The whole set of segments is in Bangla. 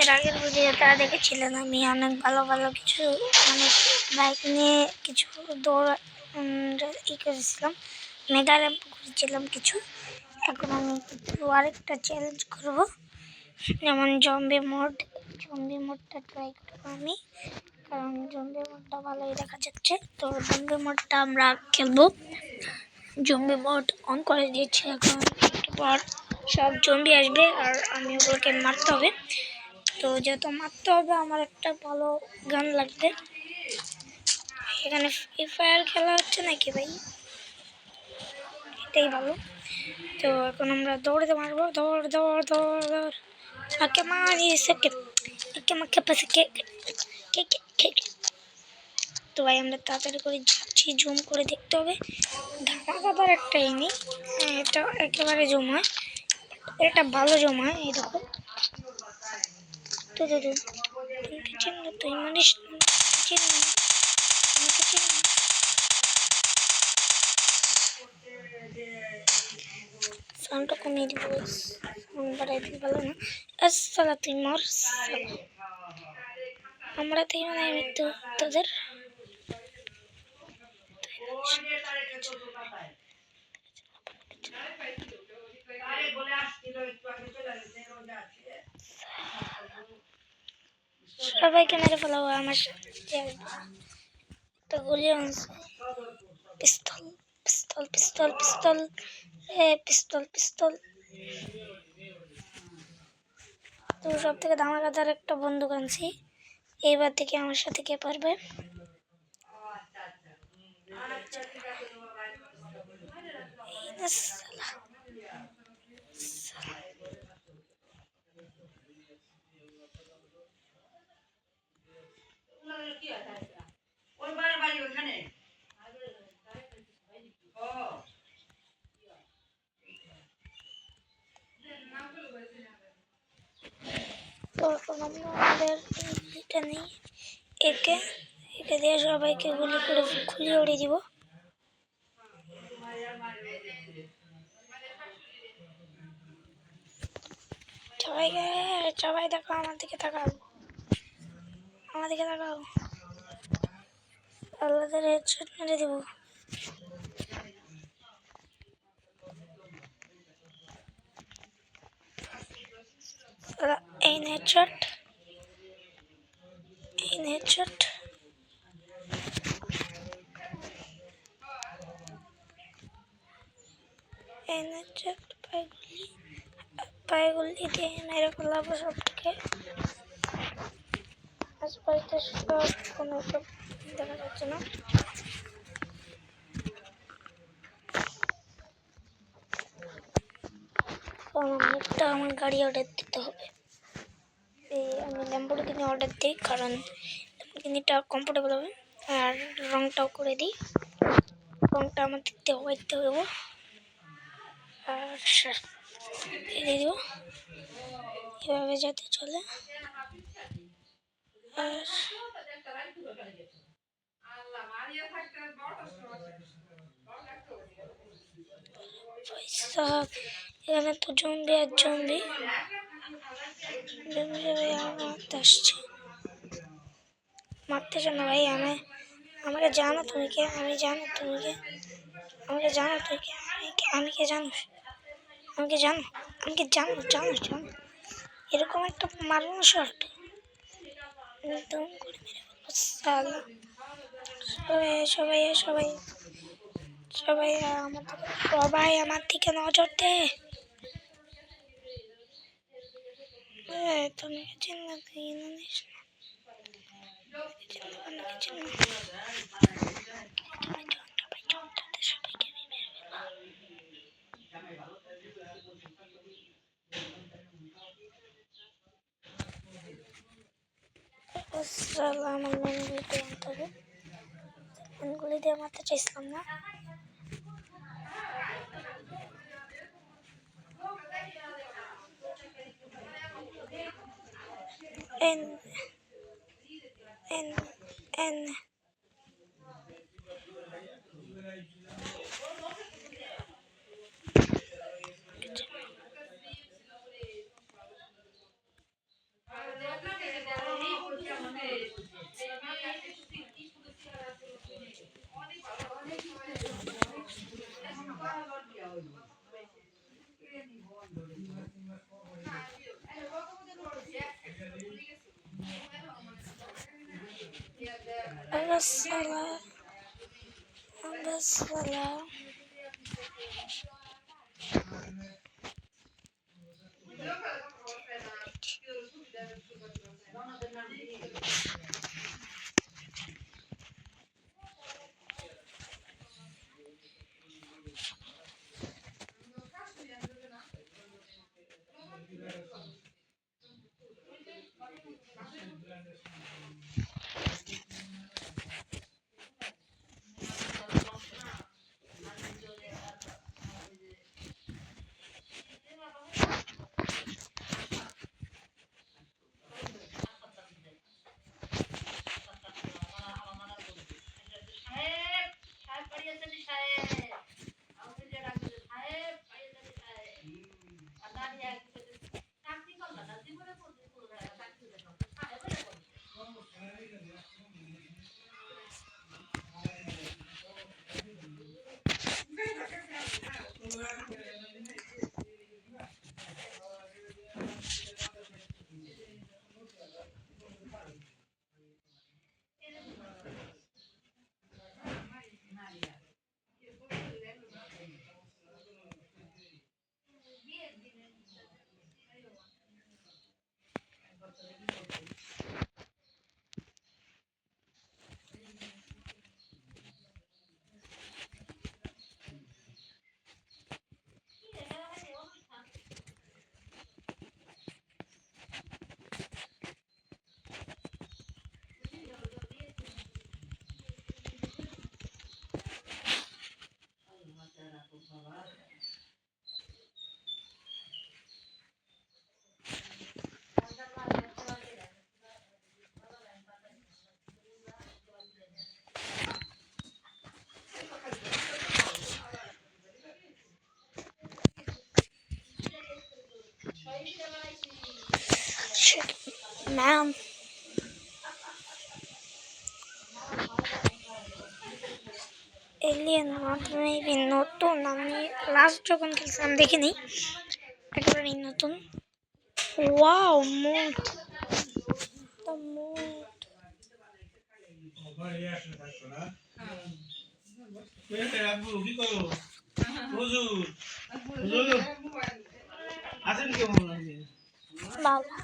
এর আগের ভিডিওটা দেখেছিলেন আমি অনেক ভালো ভালো কিছু মানে বাইক নিয়ে কিছু দৌড় করেছিলাম, মেগা র্যাম্প করেছিলাম কিছু। এখন আমি আরেকটা চ্যালেঞ্জ করব, যেমন জম্বি মোডটা ট্রাই করবো আমি, কারণ জম্বি মোডটা ভালোই দেখা যাচ্ছে। তো জম্বি মোডটা আমরা খেলবো। জম্বি মোড অন করে দিয়েছি, এখন একটু পর সব জম্বি আসবে আর আমি ওগুলোকে মারতে হবে। তো যেহেতু মারতে হবে আমার একটা ভালো গান লাগবে। এখানে ফ্রি ফায়ার খেলা হচ্ছে নাকি ভাই? এটাই ভালো। তো এখন আমরা দৌড়তে মারবো, দৌড় দৌড় দৌড় দৌড় আকে মারি সেকে একে মাকে পাশে কে কে কে। তো ভাই আমরা তাড়াতাড়ি করে যাচ্ছি, জুম করে দেখতে হবে। ধামাকাদার একটা এনিমি, এটা একেবারে জুম হয়, এটা ভালো জুম হয়। এই দেখো তো দাদু আমাকে চিনল, তুই মানিস চিনল আমাকে চিনল। সাউন্ডটা কমিয়ে দিব, সাউন্ড বাড়াই দিতে ভালো না। আসসালা তুই মর, আমরা তাই মানে মৃত্যু তোদের। সবাইকে মেরে ফেলাবো আমার সাথে। একটা গুলি আছে, পিস্তল পিস্তল পিস্তল পিস্তল পিস্তল পিস্তল। তো সব থেকে ধামাকাদার একটা বন্দুক আনছি, এইবার থেকে আমার সাথে কে পারবে? তো এখন আমরা আমাদের এটা নেই, একে দিয়ে সবাইকে গুলি করে খুলিয়ে উড়িয়ে দিব। সবাই দেখো আমার দিকে তাকাও, আমার দিকে তাকাও, আল্লাহদের হেডশট মেরে দিব। এই হেডশট, এই হেডশট। এই হেডশট পায়েগুলি দিয়ে মেরে ফেলাবো সবটাকে। আশপাশে সব কোনো দেখা যাচ্ছে না। আমার গাড়ি অর্ডার দিতে হবে। আমি ল্যাম্বরগিনি অর্ডার দিই, কারণ ল্যাম্বরগিনিটা কমফোর্টেবল হবে। আর রংটাও করে দিই, রংটা আমার দিতে হোয়াইট দেবো আর দিয়ে দেবো, এভাবে যাতে চলে। আর এখানে তো জম্বি আর জম্বি আসছে, মারতে না ভাই। আমাকে জানো তুমি কে? আমি জানো তুমি কে? আমাকে জানো তুমি কে? আমি কে জানো? আমাকে জানো? আমাকে জানো জানো জানো? এরকম একটা মারবো না শর্ট, একদম করে মেরে ফেলবো সালা। সবাই সবাই সবাই সবাই আমার দিকে নজর দে। তুমি চিন্তা জানিস না, সবাইকে আমি মেরে ফেলবো। আমার মেনগুলিতে আনতে হবে, মেনগুলি দিয়ে মারতে চাইছিলাম না। N N N الصلاة بالصلاة. معاهم alien maybe নতুন, আমি লাস্ট যখন খেলছিলাম দেখিনি, একেবারেই নতুন। Wow mode, the mode. বাবা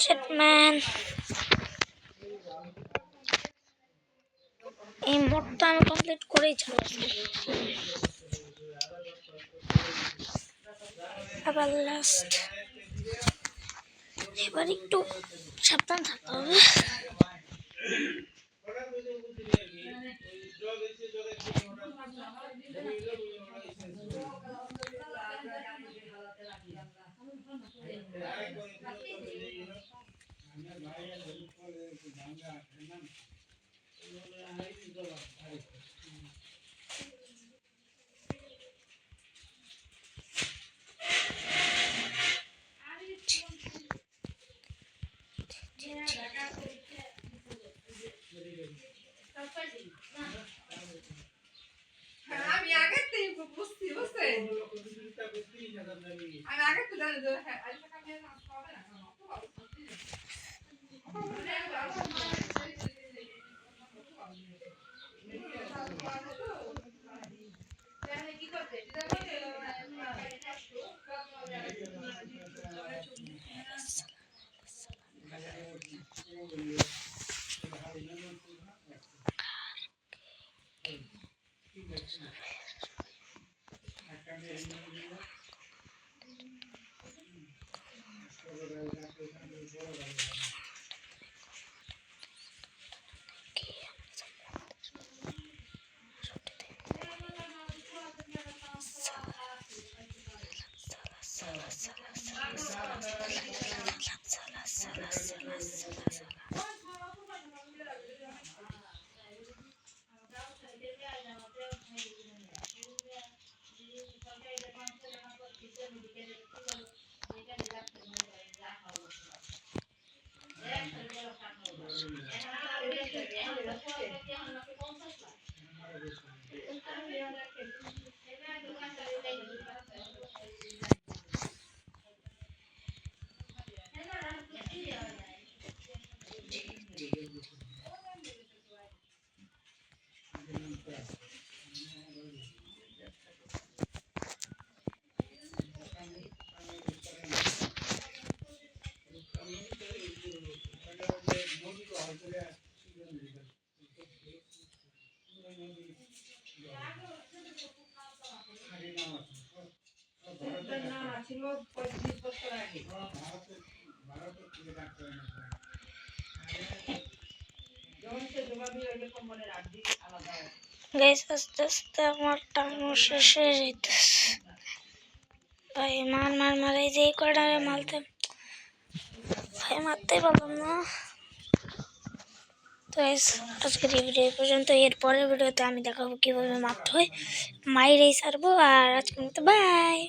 শিট ম্যান, এই মোডটা আমি কমপ্লিট করেই ছাড়বো। আবার লাস্ট, এবার একটু সাবধান থাকতে হবে। আমি আগে বুঝতে বুঝছেন, আমি আগে তো জানি যে হ্যাঁ আজ টাকা নিয়ে আসতে হবে না। কি করতে ছিল 35 বছর আগে। গাইস আস্তে আস্তে আমার টাইম শেষ হয়ে যাইতেছে। ভাই মার মার মার, এই যে কয়টা মারতে ভাই মারতেই পারলাম না। তো আজকের এই ভিডিও পর্যন্ত, এর পরের ভিডিওতে আমি দেখাবো কীভাবে মারতে হয়, মাইরেই ছাড়বো। আর আজকের মতো বাই।